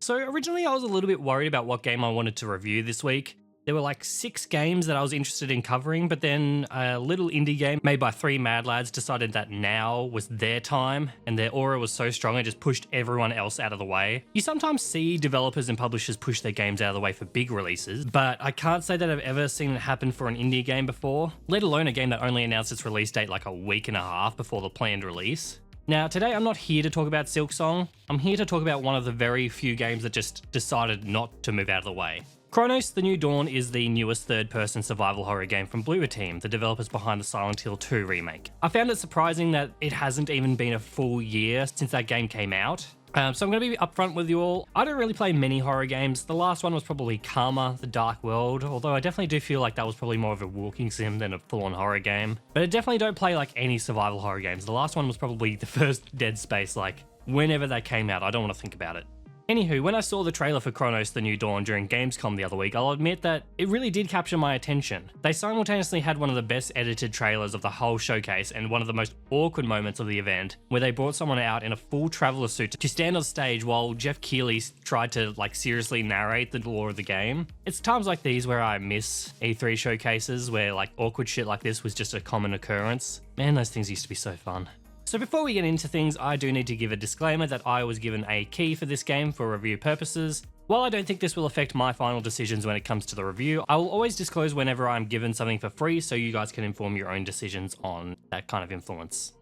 So originally I was a little bit worried about what game I wanted to review this week. There were like 6 games that I was interested in covering, but then a little indie game made by 3 mad lads decided that now was their time, and their aura was so strong it just pushed everyone else out of the way. You sometimes see developers and publishers push their games out of the way for big releases, but I can't say that I've ever seen it happen for an indie game before, let alone a game that only announced its release date like a week and a half before the planned release. Now, today I'm not here to talk about Silksong, I'm here to talk about one of the very few games that just decided not to move out of the way. Cronos: The New Dawn is the newest third-person survival horror game from Bloober Team, the developers behind the Silent Hill 2 remake. I found it surprising that it hasn't even been a full year since that game came out. So I'm going to be upfront with you all. I don't really play many horror games. The last one was probably Karma: The Dark World, although I definitely do feel like that was probably more of a walking sim than a full-on horror game. But I definitely don't play like any survival horror games. The last one was probably the first Dead Space, like whenever that came out. I don't want to think about it. Anywho, when I saw the trailer for Cronos: The New Dawn during Gamescom the other week, I'll admit that it really did capture my attention. They simultaneously had one of the best edited trailers of the whole showcase and one of the most awkward moments of the event, where they brought someone out in a full traveler suit to stand on stage while Jeff Keighley tried to seriously narrate the lore of the game. It's times like these where I miss E3 showcases where awkward shit like this was just a common occurrence. Man, those things used to be so fun. So before we get into things, I do need to give a disclaimer that I was given a key for this game for review purposes. While I don't think this will affect my final decisions when it comes to the review, I will always disclose whenever I'm given something for free so you guys can inform your own decisions on that kind of influence.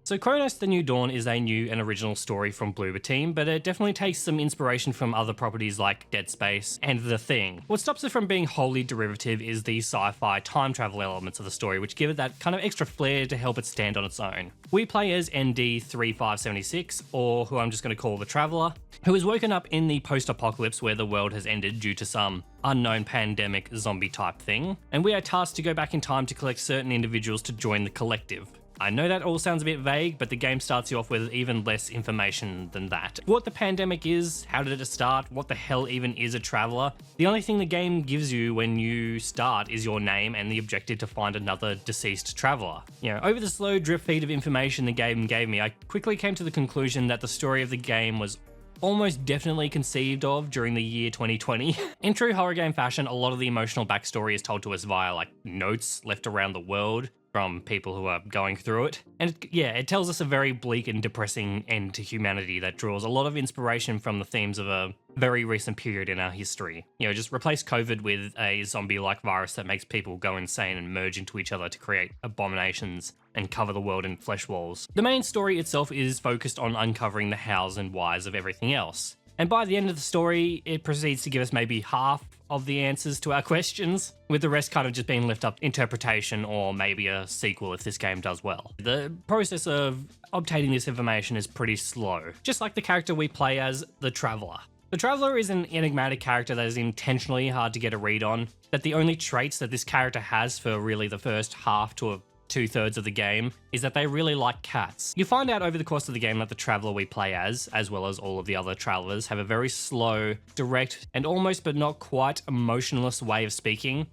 So Cronos: The New Dawn is a new and original story from Bloober Team, but it definitely takes some inspiration from other properties like Dead Space and The Thing. What stops it from being wholly derivative is the sci-fi time travel elements of the story, which give it that kind of extra flair to help it stand on its own. We play as ND3576, or who I'm just going to call the Traveller, who is woken up in the post-apocalypse where the world has ended due to some unknown pandemic zombie type thing, and we are tasked to go back in time to collect certain individuals to join the collective. I know that all sounds a bit vague, but the game starts you off with even less information than that. What the pandemic is, how did it start, what the hell even is a traveller? The only thing the game gives you when you start is your name and the objective to find another deceased traveller. Over the slow drip feed of information the game gave me, I quickly came to the conclusion that the story of the game was almost definitely conceived of during the year 2020. In true horror game fashion, a lot of the emotional backstory is told to us via notes left around the world from people who are going through it. And it tells us a very bleak and depressing end to humanity that draws a lot of inspiration from the themes of a very recent period in our history. Just replace COVID with a zombie-like virus that makes people go insane and merge into each other to create abominations and cover the world in flesh walls. The main story itself is focused on uncovering the hows and whys of everything else. And by the end of the story, it proceeds to give us maybe half of the answers to our questions, with the rest kind of just being left up to interpretation or maybe a sequel if this game does well. The process of obtaining this information is pretty slow, just like the character we play as, the Traveller. The Traveller is an enigmatic character that is intentionally hard to get a read on, that the only traits that this character has for really the first half to 2/3 of the game is that they really like cats. You find out over the course of the game that the Traveller we play as well as all of the other Travellers, have a very slow, direct, and almost but not quite emotionless way of speaking.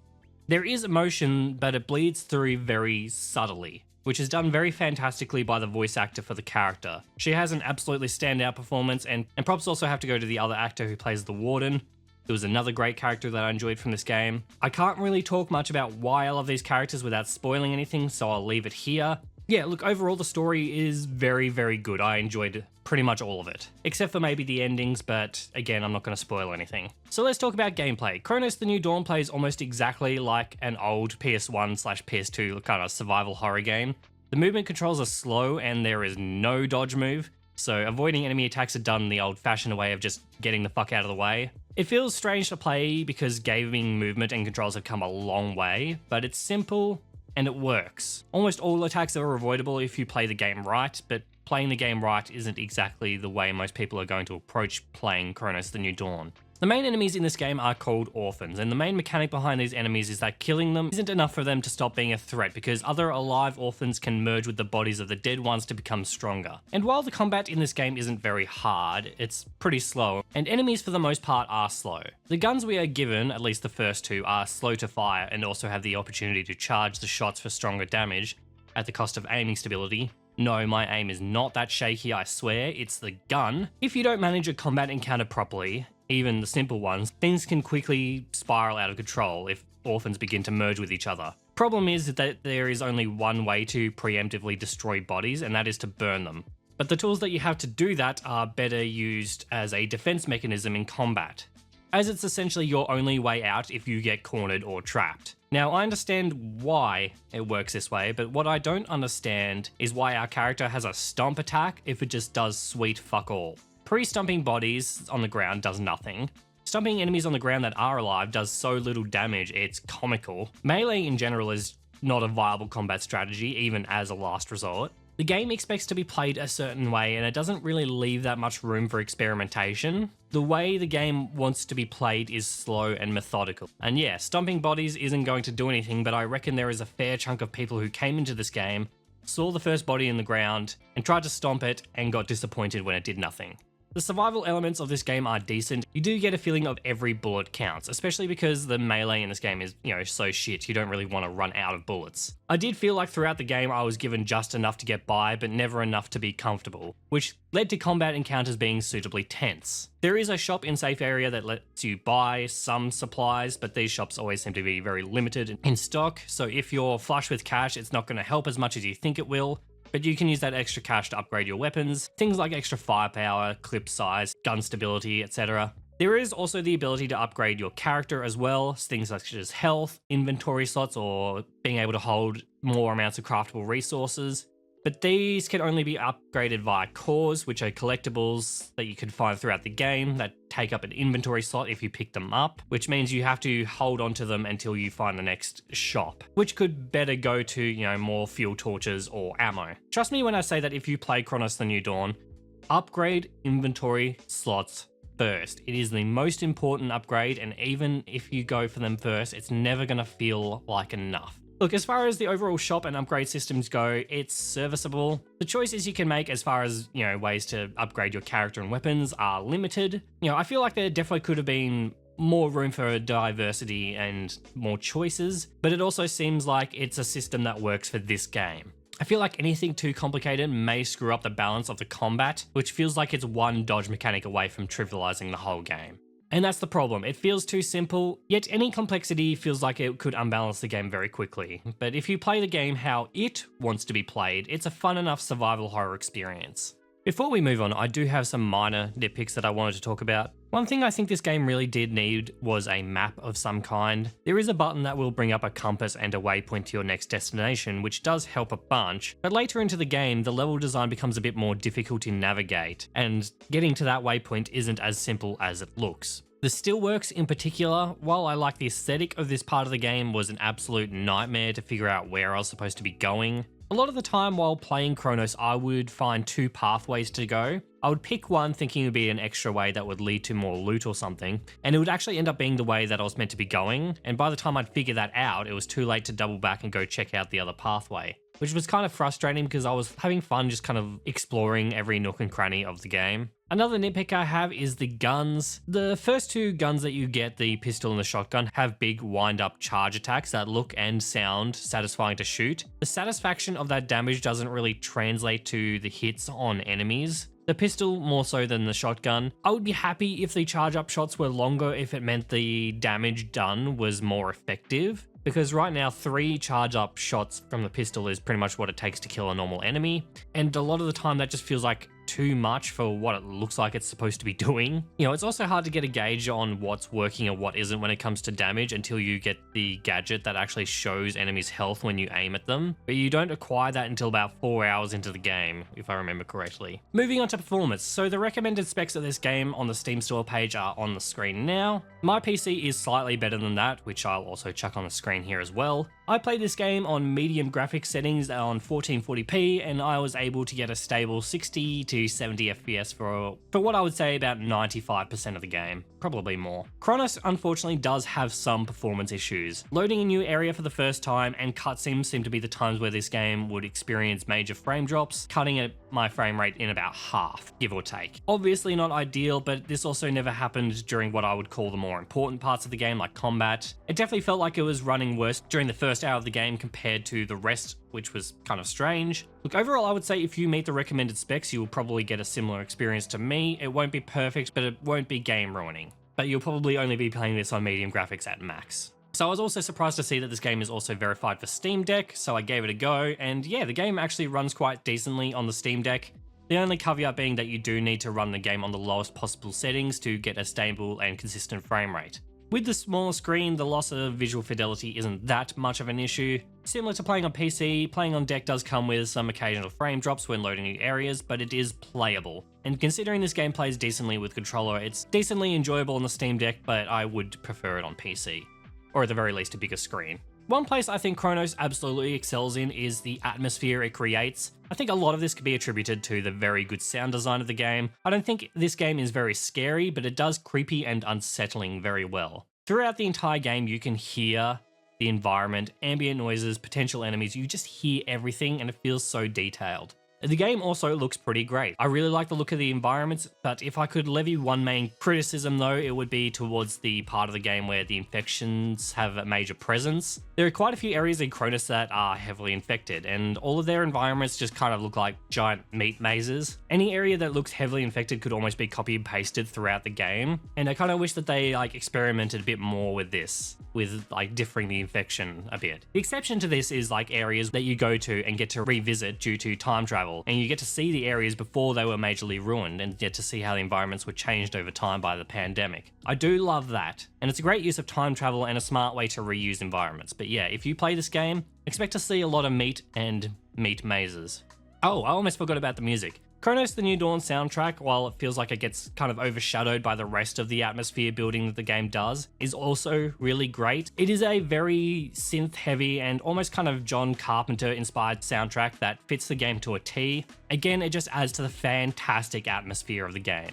There is emotion, but it bleeds through very subtly, which is done very fantastically by the voice actor for the character. She has an absolutely standout performance, and props also have to go to the other actor who plays the Warden. It was another great character that I enjoyed from this game. I can't really talk much about why I love these characters without spoiling anything, so I'll leave it here. Look, overall the story is very, very good. I enjoyed pretty much all of it, except for maybe the endings, but again, I'm not going to spoil anything. So let's talk about gameplay. Cronos: The New Dawn plays almost exactly like an old PS1/PS2 kind of survival horror game. The movement controls are slow and there is no dodge move, so avoiding enemy attacks are done the old-fashioned way of just getting the fuck out of the way. It feels strange to play because gaming movement and controls have come a long way, but it's simple and it works. Almost all attacks are avoidable if you play the game right, but playing the game right isn't exactly the way most people are going to approach playing Cronos: The New Dawn. The main enemies in this game are called orphans, and the main mechanic behind these enemies is that killing them isn't enough for them to stop being a threat, because other alive orphans can merge with the bodies of the dead ones to become stronger. And while the combat in this game isn't very hard, it's pretty slow, and enemies for the most part are slow. The guns we are given, at least the first 2, are slow to fire and also have the opportunity to charge the shots for stronger damage at the cost of aiming stability. No, my aim is not that shaky, I swear, it's the gun. If you don't manage a combat encounter properly, even the simple ones, things can quickly spiral out of control if orphans begin to merge with each other. Problem is that there is only one way to preemptively destroy bodies, and that is to burn them. But the tools that you have to do that are better used as a defense mechanism in combat, as it's essentially your only way out if you get cornered or trapped. Now, I understand why it works this way, but what I don't understand is why our character has a stomp attack if it just does sweet fuck all. Pre-stomping bodies on the ground does nothing. Stomping enemies on the ground that are alive does so little damage, it's comical. Melee in general is not a viable combat strategy, even as a last resort. The game expects to be played a certain way, and it doesn't really leave that much room for experimentation. The way the game wants to be played is slow and methodical. And yeah, stomping bodies isn't going to do anything, but I reckon there is a fair chunk of people who came into this game, saw the first body in the ground, and tried to stomp it, and got disappointed when it did nothing. The survival elements of this game are decent. You do get a feeling of every bullet counts, especially because the melee in this game is, so shit, you don't really want to run out of bullets. I did feel like throughout the game I was given just enough to get by, but never enough to be comfortable, which led to combat encounters being suitably tense. There is a shop in safe area that lets you buy some supplies, but these shops always seem to be very limited in stock, so if you're flush with cash, it's not going to help as much as you think it will. But you can use that extra cash to upgrade your weapons, things like extra firepower, clip size, gun stability, etc. There is also the ability to upgrade your character as well, things such as health, inventory slots, or being able to hold more amounts of craftable resources. But these can only be upgraded via cores, which are collectibles that you can find throughout the game that take up an inventory slot if you pick them up, which means you have to hold onto them until you find the next shop, which could better go to, more fuel torches or ammo. Trust me when I say that if you play Cronos The New Dawn, upgrade inventory slots first. It is the most important upgrade, and even if you go for them first, it's never going to feel like enough. Look, as far as the overall shop and upgrade systems go, it's serviceable. The choices you can make as far as, ways to upgrade your character and weapons are limited. I feel like there definitely could have been more room for diversity and more choices, but it also seems like it's a system that works for this game. I feel like anything too complicated may screw up the balance of the combat, which feels like it's one dodge mechanic away from trivializing the whole game. And that's the problem, it feels too simple, yet any complexity feels like it could unbalance the game very quickly. But if you play the game how it wants to be played, it's a fun enough survival horror experience. Before we move on, I do have some minor nitpicks that I wanted to talk about. One thing I think this game really did need was a map of some kind. There is a button that will bring up a compass and a waypoint to your next destination, which does help a bunch, but later into the game, the level design becomes a bit more difficult to navigate, and getting to that waypoint isn't as simple as it looks. The steelworks in particular, while I like the aesthetic of this part of the game, was an absolute nightmare to figure out where I was supposed to be going. A lot of the time while playing Cronos, I would find two pathways to go. I would pick one thinking it would be an extra way that would lead to more loot or something, and it would actually end up being the way that I was meant to be going, and by the time I'd figure that out, it was too late to double back and go check out the other pathway, which was kind of frustrating because I was having fun just kind of exploring every nook and cranny of the game. Another nitpick I have is the guns. The first two guns that you get, the pistol and the shotgun, have big wind-up charge attacks that look and sound satisfying to shoot. The satisfaction of that damage doesn't really translate to the hits on enemies. The pistol more so than the shotgun. I would be happy if the charge-up shots were longer if it meant the damage done was more effective, because right now 3 charge-up shots from the pistol is pretty much what it takes to kill a normal enemy, and a lot of the time that just feels like too much for what it looks like it's supposed to be doing. It's also hard to get a gauge on what's working and what isn't when it comes to damage until you get the gadget that actually shows enemies' health when you aim at them, but you don't acquire that until about 4 hours into the game, if I remember correctly. Moving on to performance. So the recommended specs of this game on the Steam store page are on the screen now. My PC is slightly better than that, which I'll also chuck on the screen here as well. I played this game on medium graphics settings on 1440p, and I was able to get a stable 60 to 70 FPS for what I would say about 95% of the game, probably more. Cronos unfortunately does have some performance issues. Loading a new area for the first time and cutscenes seem to be the times where this game would experience major frame drops, cutting my frame rate in about half, give or take. Obviously not ideal, but this also never happened during what I would call the more important parts of the game, like combat. It definitely felt like it was running worse during the first hour of the game compared to the rest, which was kind of strange. Look, overall, I would say if you meet the recommended specs, you will probably get a similar experience to me. It won't be perfect, but it won't be game ruining. But you'll probably only be playing this on medium graphics at max. So I was also surprised to see that this game is also verified for Steam Deck, so I gave it a go, and yeah, the game actually runs quite decently on the Steam Deck. The only caveat being that you do need to run the game on the lowest possible settings to get a stable and consistent frame rate. With the smaller screen, the loss of visual fidelity isn't that much of an issue. Similar to playing on PC, playing on deck does come with some occasional frame drops when loading new areas, but it is playable. And considering this game plays decently with controller, it's decently enjoyable on the Steam Deck, but I would prefer it on PC. Or at the very least a bigger screen. One place I think Cronos absolutely excels in is the atmosphere it creates. I think a lot of this could be attributed to the very good sound design of the game. I don't think this game is very scary, but it does creepy and unsettling very well. Throughout the entire game, you can hear the environment, ambient noises, potential enemies, you just hear everything and it feels so detailed. The game also looks pretty great. I really like the look of the environments, but if I could levy one main criticism though, it would be towards the part of the game where the infections have a major presence. There are quite a few areas in Cronos that are heavily infected, and all of their environments just kind of look like giant meat mazes. Any area that looks heavily infected could almost be copy and pasted throughout the game, and I kind of wish that they experimented a bit more with this, with differing the infection a bit. The exception to this is areas that you go to and get to revisit due to time travel. And you get to see the areas before they were majorly ruined and get to see how the environments were changed over time by the pandemic. I do love that, and it's a great use of time travel and a smart way to reuse environments. But yeah, if you play this game, expect to see a lot of meat and meat mazes. Oh, I almost forgot about the music. Cronos The New Dawn soundtrack, while it feels like it gets kind of overshadowed by the rest of the atmosphere building that the game does, is also really great. It is a very synth heavy and almost kind of John Carpenter inspired soundtrack that fits the game to a T. Again, it just adds to the fantastic atmosphere of the game.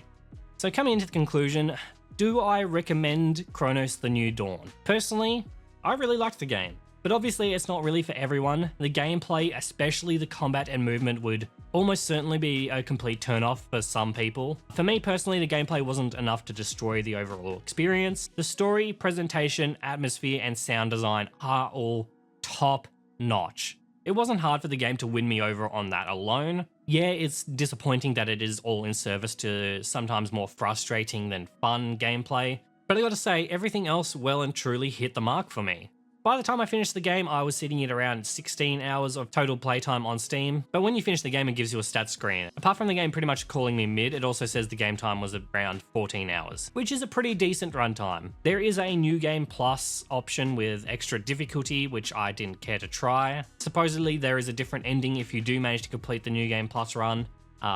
So coming into the conclusion, do I recommend Cronos The New Dawn? Personally, I really liked the game. But obviously it's not really for everyone. The gameplay, especially the combat and movement, would almost certainly be a complete turn-off for some people. For me personally, the gameplay wasn't enough to destroy the overall experience. The story, presentation, atmosphere, and sound design are all top-notch. It wasn't hard for the game to win me over on that alone. Yeah, it's disappointing that it is all in service to sometimes more frustrating than fun gameplay, but I gotta say, everything else well and truly hit the mark for me. By the time I finished the game, I was sitting at around 16 hours of total playtime on Steam, but when you finish the game, it gives you a stats screen. Apart from the game pretty much calling me mid, it also says the game time was around 14 hours, which is a pretty decent runtime. There is a New Game Plus option with extra difficulty, which I didn't care to try. Supposedly, there is a different ending if you do manage to complete the New Game Plus run,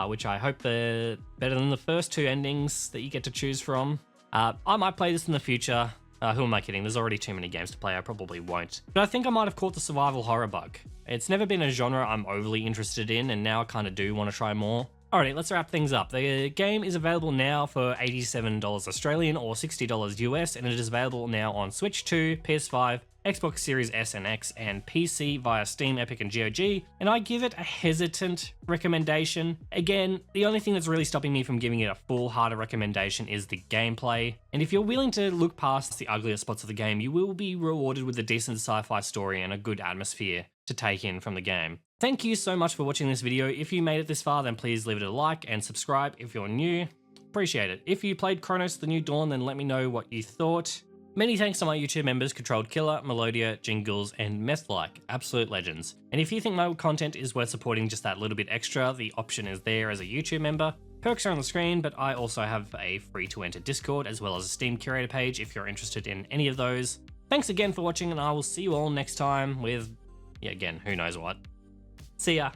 which I hope they're better than the first two endings that you get to choose from. I might play this in the future. Who am I kidding? There's already too many games to play, I probably won't. But I think I might have caught the survival horror bug. It's never been a genre I'm overly interested in, and now I kind of do want to try more. Alrighty, let's wrap things up. The game is available now for $87 Australian or $60 US, and it is available now on Switch 2, PS5, Xbox Series S and X, and PC via Steam, Epic, and GOG, and I give it a hesitant recommendation. Again, the only thing that's really stopping me from giving it a full-hearted recommendation is the gameplay, and if you're willing to look past the uglier spots of the game, you will be rewarded with a decent sci-fi story and a good atmosphere to take in from the game. Thank you so much for watching this video. If you made it this far, then please leave it a like and subscribe if you're new. Appreciate it. If you played Cronos The New Dawn, then let me know what you thought. Many thanks to my YouTube members Controlled Killer, Melodia, Jingles, and Methlike, absolute legends. And if you think my content is worth supporting just that little bit extra, the option is there as a YouTube member. Perks are on the screen, but I also have a free to enter Discord as well as a Steam curator page if you're interested in any of those. Thanks again for watching, and I will see you all next time with, yeah, again, who knows what. See ya.